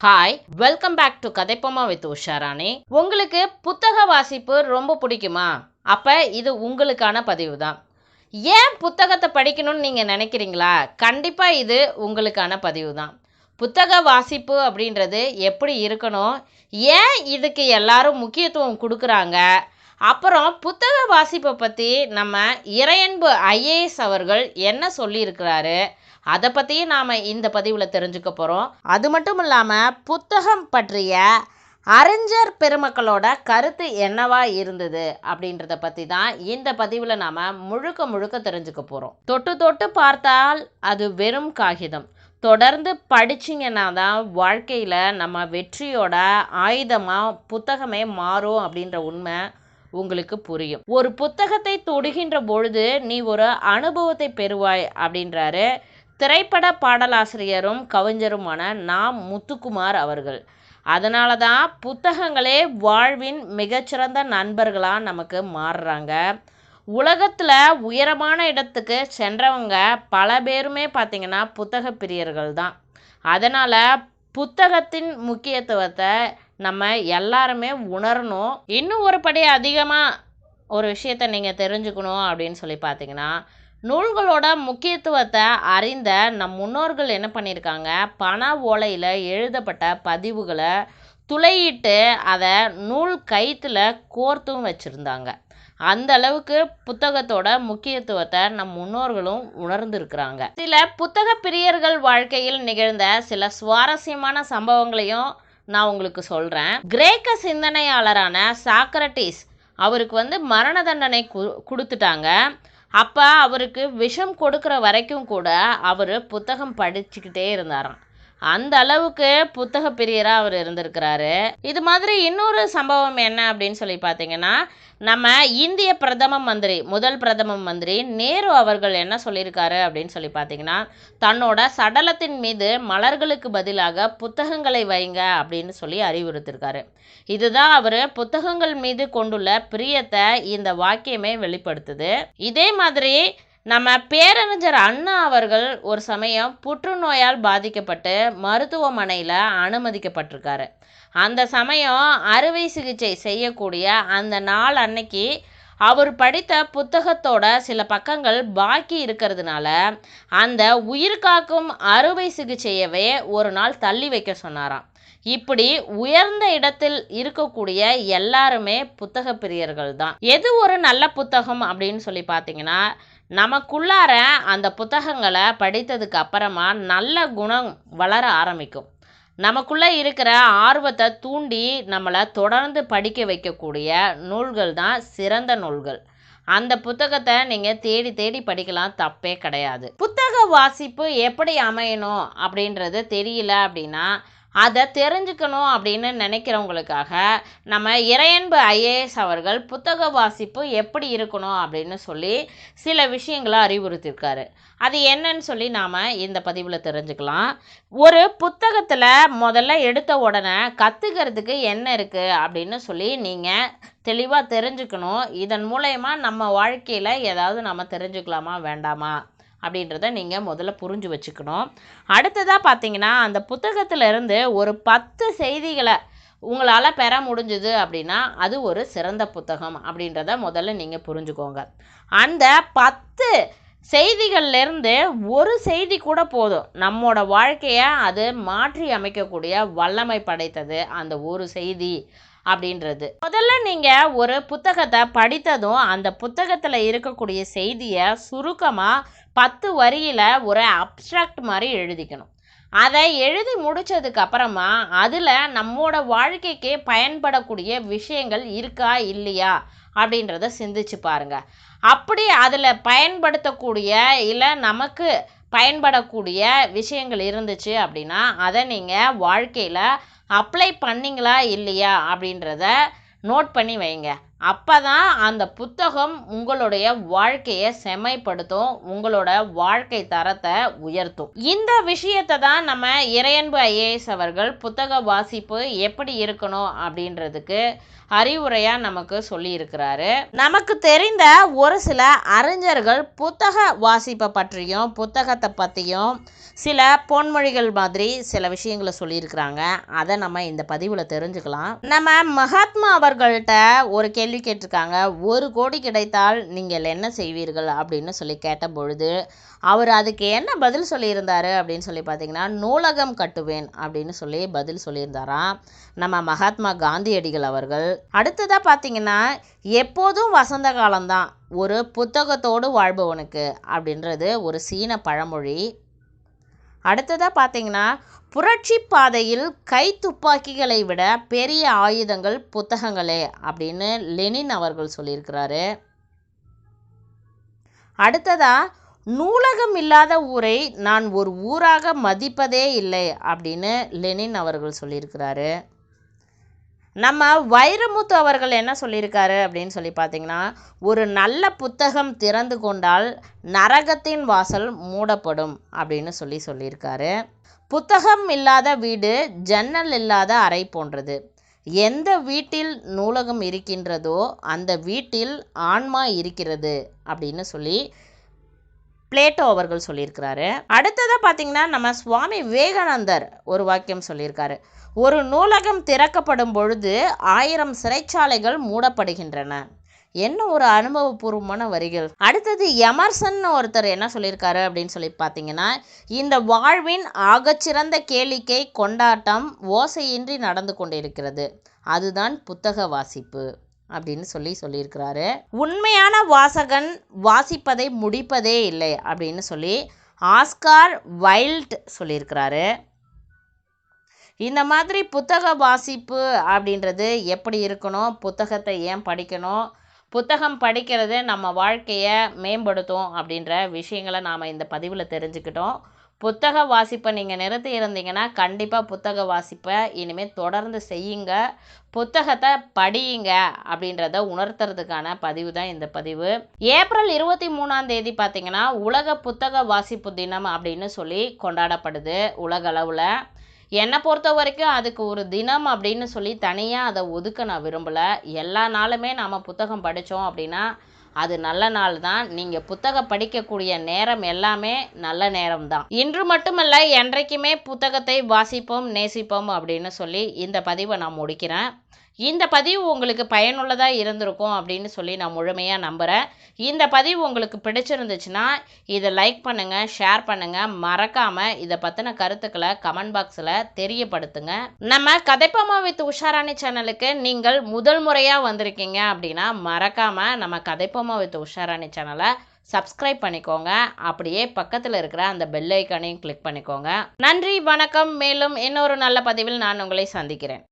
Hi, welcome back to கதைப்போமா with Usharani. உங்களுக்கு புத்தக வாசிப்பு ரொம்ப பிடிக்குமா? அப்போ இது உங்களுக்கான பதிவு தான். ஏன் புத்தகத்தை படிக்கணும்னு நீங்கள் நினைக்கிறீங்களா? கண்டிப்பாக இது உங்களுக்கான பதிவு தான். புத்தக வாசிப்பு அப்படின்றது எப்படி இருக்கணும், ஏன் இதுக்கு எல்லாரும் முக்கியத்துவம் கொடுக்குறாங்க, அப்புறம் புத்தக வாசிப்பை பற்றி நம்ம இறையன்பு ஐஏஎஸ் அவர்கள் என்ன சொல்லியிருக்கிறாரு, அதை பற்றியும் நாம் இந்த பதிவில் தெரிஞ்சுக்க போகிறோம். அது மட்டும் இல்லாமல் புத்தகம் பற்றிய அறிஞர் பெருமக்களோட கருத்து என்னவா இருந்தது அப்படின்றத பற்றி தான் இந்த பதிவில் நாம் முழுக்க தெரிஞ்சுக்க போகிறோம். தொட்டு பார்த்தால் அது வெறும் காகிதம். தொடர்ந்து படிச்சிங்கன்னா தான் வாழ்க்கையில் நம்ம வெற்றியோட ஆயுதமாக புத்தகமே மாறும் அப்படின்ற உண்மை உங்களுக்கு புரியும். ஒரு புத்தகத்தை தொடுகின்ற பொழுது நீ ஒரு அனுபவத்தை பெறுவாய் அப்படின்றாரு திரைப்பட பாடலாசிரியரும் கவிஞருமான முத்துக்குமார் அவர்கள். அதனால தான் புத்தகங்களே வாழ்வின் மிகச்சிறந்த நண்பர்களாக நமக்கு மாறுறாங்க. உலகத்தில் உயரமான இடத்துக்கு சென்றவங்க பல பேருமே பார்த்திங்கன்னா புத்தக பிரியர்கள் தான். அதனால் புத்தகத்தின் முக்கியத்துவத்தை நம்ம எல்லாருமே உணரணும். இன்னும் ஒரு படி அதிகமாக ஒரு விஷயத்தை நீங்கள் தெரிஞ்சுக்கணும் அப்படின்னு சொல்லி பார்த்தீங்கன்னா, நூல்களோட முக்கியத்துவத்தை அறிந்த நம் முன்னோர்கள் என்ன பண்ணியிருக்காங்க, பண ஓலையில் எழுதப்பட்ட பதிவுகளை துளையிட்டு அதை நூல் கயிற்றுல கோர்த்தும் வச்சுருந்தாங்க. அந்த அளவுக்கு புத்தகத்தோட முக்கியத்துவத்தை நம் முன்னோர்களும் உணர்ந்திருக்கிறாங்க. சில புத்தக பிரியர்கள் வாழ்க்கையில் நிகழ்ந்த சில சுவாரஸ்யமான சம்பவங்களையும் நான் உங்களுக்கு சொல்கிறேன். கிரேக்க சிந்தனையாளரான சாக்ரட்டிஸ் அவருக்கு மரண தண்டனை கொடுத்துட்டாங்க. அப்போ அவருக்கு விஷம் கொடுக்குற வரைக்கும் கூட அவர் புத்தகம் படிச்சுக்கிட்டே இருந்தாராம். அந்த அளவுக்கு புத்தக பிரியராக அவர் இருந்திருக்கிறாரு. இது மாதிரி இன்னொரு சம்பவம் என்ன அப்படின்னு சொல்லி பார்த்தீங்கன்னா, நம்ம இந்திய முதல் பிரதம மந்திரி நேரு அவர்கள் என்ன சொல்லியிருக்காரு அப்படின்னு சொல்லி பார்த்தீங்கன்னா, தன்னோட சடலத்தின் மீது மலர்களுக்கு பதிலாக புத்தகங்களை வைங்க அப்படின்னு சொல்லி அறிவுறுத்திருக்காரு. இதுதான் அவர் புத்தகங்கள் மீது கொண்டுள்ள பிரியத்தை இந்த வாக்கியமே வெளிப்படுத்துது. இதே மாதிரி நம்ம பேரறிஞர் அண்ணா அவர்கள் ஒரு சமயம் புற்றுநோயால் பாதிக்கப்பட்டு மருத்துவமனையில் அனுமதிக்கப்பட்டிருக்காரு. அந்த சமயம் அறுவை சிகிச்சை செய்யக்கூடிய அந்த நாள் அன்னைக்கு அவர் படித்த புத்தகத்தோட சில பக்கங்கள் பாக்கி இருக்கிறதுனால அந்த உயிர் காக்கும் அறுவை சிகிச்சையவே ஒரு நாள் தள்ளி வைக்க சொன்னாராம். இப்படி உயர்ந்த இடத்தில் இருக்கக்கூடிய எல்லாருமே புத்தக பிரியர்கள் தான். எது ஒரு நல்ல புத்தகம் அப்படின்னு சொல்லி பார்த்தீங்கன்னா, நமக்குள்ளார அந்த புத்தகங்களை படித்ததுக்கு அப்புறமா நல்ல குணம் வளர ஆரம்பிக்கும். நமக்குள்ளே இருக்கிற ஆர்வத்தை தூண்டி நம்மளை தொடர்ந்து படிக்க வைக்கக்கூடிய நூல்கள் தான் சிறந்த நூல்கள். அந்த புத்தகத்தை நீங்கள் தேடி படிக்கலாம், தப்பே கிடையாது. புத்தக வாசிப்பு எப்படி அமையணும் அப்படின்றது தெரியல அப்படின்னா, அதை தெரிஞ்சுக்கணும் அப்படின்னு நினைக்கிறவங்களுக்காக நம்ம இறையன்பு ஐஏஎஸ் அவர்கள் புத்தக வாசிப்பு எப்படி இருக்கணும் அப்படின்னு சொல்லி சில விஷயங்களை அறிவுறுத்தியிருக்காரு. அது என்னன்னு சொல்லி நாம் இந்த பதிவில் தெரிஞ்சுக்கலாம். ஒரு புத்தகத்தில் முதல்ல எடுத்த உடனே கற்றுக்கிறதுக்கு என்ன இருக்குது அப்படின்னு சொல்லி நீங்கள் தெளிவாக தெரிஞ்சுக்கணும். இதன் மூலயமா நம்ம வாழ்க்கையில் ஏதாவது நம்ம தெரிஞ்சுக்கலாமா வேண்டாமா அப்படின்றத நீங்கள் முதல்ல புரிஞ்சு வச்சுக்கணும். அடுத்ததாக பார்த்தீங்கன்னா, அந்த புத்தகத்திலிருந்து ஒரு 10 செய்திகளை உங்களால் பெற முடிஞ்சுது அப்படின்னா அது ஒரு சிறந்த புத்தகம் அப்படின்றத முதல்ல நீங்கள் புரிஞ்சுக்கோங்க. அந்த 10 செய்திகள்லேருந்து ஒரு செய்தி கூட போதும், நம்மளோட வாழ்க்கையை அது மாற்றி அமைக்கக்கூடிய வல்லமை படைத்தது அந்த ஒரு செய்தி அப்படின்றது. முதல்ல நீங்கள் ஒரு புத்தகத்தை படித்ததும் அந்த புத்தகத்தில் இருக்கக்கூடிய செய்தியை சுருக்கமாக 10 வரியில் ஒரு அப்ஸ்ட்ராக்ட் மாதிரி எழுதிக்கணும். அதை எழுதி முடித்ததுக்கு அப்புறமா அதில் நம்மோட வாழ்க்கைக்கு பயன்படக்கூடிய விஷயங்கள் இருக்கா இல்லையா அப்படின்றத சிந்திச்சு பாருங்கள். அப்படி அதில் பயன்படுத்தக்கூடிய இல்லை நமக்கு பயன்படக்கூடிய விஷயங்கள் இருந்துச்சு அப்படின்னா அதை நீங்கள் வாழ்க்கையில் அப்ளை பண்ணிங்களா இல்லையா அப்படின்றத நோட் பண்ணி வைங்க. அப்பதான் அந்த புத்தகம் உங்களுடைய வாழ்க்கையை செம்மைப்படுத்தும், உங்களோட வாழ்க்கை தரத்தை உயர்த்தும். இந்த விஷயத்தை தான் நம்ம இறையன்பு ஐஏஎஸ் அவர்கள் புத்தக வாசிப்பு எப்படி இருக்கணும் அப்படின்றதுக்கு அறிவுரையா நமக்கு சொல்லி இருக்கிறாரு. நமக்கு தெரிந்த ஒரு சில அறிஞர்கள் புத்தக வாசிப்பை பற்றியும் புத்தகத்தை பற்றியும் சில பொன்மொழிகள் மாதிரி சில விஷயங்களை சொல்லியிருக்கிறாங்க. அதை நம்ம இந்த பதிவில் தெரிஞ்சுக்கலாம். நம்ம மகாத்மா அவர்கள்ட்ட ஒரு கேள்வி கேட்டிருக்காங்க. 1 கோடி கிடைத்தால் நீங்கள் என்ன செய்வீர்கள் அப்படின்னு சொல்லி கேட்ட பொழுது அவர் அதுக்கு என்ன பதில் சொல்லியிருந்தாரு அப்படின்னு சொல்லி பார்த்தீங்கன்னா, நூலகம் கட்டுவேன் அப்படின்னு சொல்லி பதில் சொல்லியிருந்தாராம் நம்ம மகாத்மா காந்தியடிகள் அவர்கள். அடுத்ததாக பார்த்தீங்கன்னா, எப்போதும் வசந்த காலம்தான் ஒரு புத்தகத்தோடு வாழ்பவனுக்கு அப்படின்றது ஒரு சீன பழமொழி. அடுத்ததாக பார்த்தீங்கன்னா, புரட்சி பாதையில் கை துப்பாக்கிகளை விட பெரிய ஆயுதங்கள் புத்தகங்களே அப்படின்னு லெனின் அவர்கள் சொல்லியிருக்கிறாரு. அடுத்ததாக, நூலகம் இல்லாத ஊரை நான் ஒரு ஊராக மதிப்பதே இல்லை அப்படின்னு லெனின் அவர்கள் சொல்லியிருக்கிறாரு. நம்ம வைரமுத்து அவர்கள் என்ன சொல்லியிருக்காரு அப்படின்னு சொல்லி பார்த்தீங்கன்னா, ஒரு நல்ல புத்தகம் திறந்து கொண்டால் நரகத்தின் வாசல் மூடப்படும் அப்படின்னு சொல்லியிருக்காரு. புத்தகம் இல்லாத வீடு ஜன்னல் இல்லாத அறை போன்றது. எந்த வீட்டில் நூலகம் இருக்கின்றதோ அந்த வீட்டில் ஆன்மா இருக்கிறது அப்படின்னு சொல்லி பிளேட்டோ அவர்கள் சொல்லியிருக்கிறாரு. அடுத்ததாக பார்த்தீங்கன்னா, நம்ம சுவாமி விவேகானந்தர் ஒரு வாக்கியம் சொல்லியிருக்காரு. ஒரு நூலகம் திறக்கப்படும் பொழுது 1000 சிறைச்சாலைகள் மூடப்படுகின்றன. என்ன ஒரு அனுபவபூர்வமான வரிகள். அடுத்தது எமர்சன் ஒருத்தர் என்ன சொல்லியிருக்காரு அப்படின்னு சொல்லி பார்த்தீங்கன்னா, இந்த வாழ்வின் ஆகச்சிறந்த கேளிக்கை கொண்டாட்டம் ஓசையின்றி நடந்து கொண்டிருக்கிறது, அதுதான் புத்தக வாசிப்பு அப்படின்னு சொல்லியிருக்கிறாரு. உண்மையான வாசகன் வாசிப்பதை முடிப்பதே இல்லை அப்படின்னு சொல்லி ஆஸ்கார் வைல்ட் சொல்லியிருக்கிறாரு. இந்த மாதிரி புத்தக வாசிப்பு அப்படின்றது எப்படி இருக்கணும், புத்தகத்தை ஏன் படிக்கணும், புத்தகம் படிக்கிறது நம்ம வாழ்க்கையை மேம்படுத்தும் அப்படின்ற விஷயங்களை நாம் இந்த பதிவில் தெரிஞ்சுக்கிட்டோம். புத்தக வாசிப்பை நீங்கள் நிறுத்தி இருந்தீங்கன்னா கண்டிப்பாக புத்தக வாசிப்பை இனிமேல் தொடர்ந்து செய்யுங்க, புத்தகத்தை படியுங்க அப்படின்றத உணர்த்துறதுக்கான பதிவு தான் இந்த பதிவு. ஏப்ரல் 23ஆம் தேதி பார்த்தீங்கன்னா உலக புத்தக வாசிப்பு தினம் அப்படின்னு சொல்லி கொண்டாடப்படுது உலக அளவில். என்னை பொறுத்த வரைக்கும் அதுக்கு ஒரு தினம் அப்படின்னு சொல்லி தனியாக அதை ஒதுக்க நான் விரும்பலை. எல்லா நாளுமே நாம் புத்தகம் படித்தோம் அப்படின்னா அது நல்ல நாள் தான். நீங்கள் புத்தகம் படிக்கக்கூடிய நேரம் எல்லாமே நல்ல நேரம் தான். இன்று மட்டுமல்ல, என்றைக்குமே புத்தகத்தை வாசிப்போம் நேசிப்போம் அப்படின்னு சொல்லி இந்த பதிவை நான் முடிக்கிறேன். இந்த பதிவு உங்களுக்கு பயனுள்ளதாக இருந்திருக்கும் அப்படின்னு சொல்லி நான் முழுமையாக நம்புகிறேன். இந்த பதிவு உங்களுக்கு பிடிச்சிருந்துச்சுன்னா இதை லைக் பண்ணுங்கள், ஷேர் பண்ணுங்கள், மறக்காமல் இதை பற்றின கருத்துக்களை கமெண்ட் பாக்ஸில் தெரியப்படுத்துங்க. நம்ம கதைப்போமா வித் உஷாராணி சேனலுக்கு நீங்கள் முதல் முறையாக வந்திருக்கீங்க அப்படின்னா மறக்காமல் நம்ம கதைப்போமா வித் உஷாராணி சேனலை சப்ஸ்கிரைப் பண்ணிக்கோங்க. அப்படியே பக்கத்தில் இருக்கிற அந்த பெல் ஐக்கானையும் கிளிக் பண்ணிக்கோங்க. நன்றி, வணக்கம். மேலும் இன்னொரு நல்ல பதிவில் நான் உங்களை சந்திக்கிறேன்.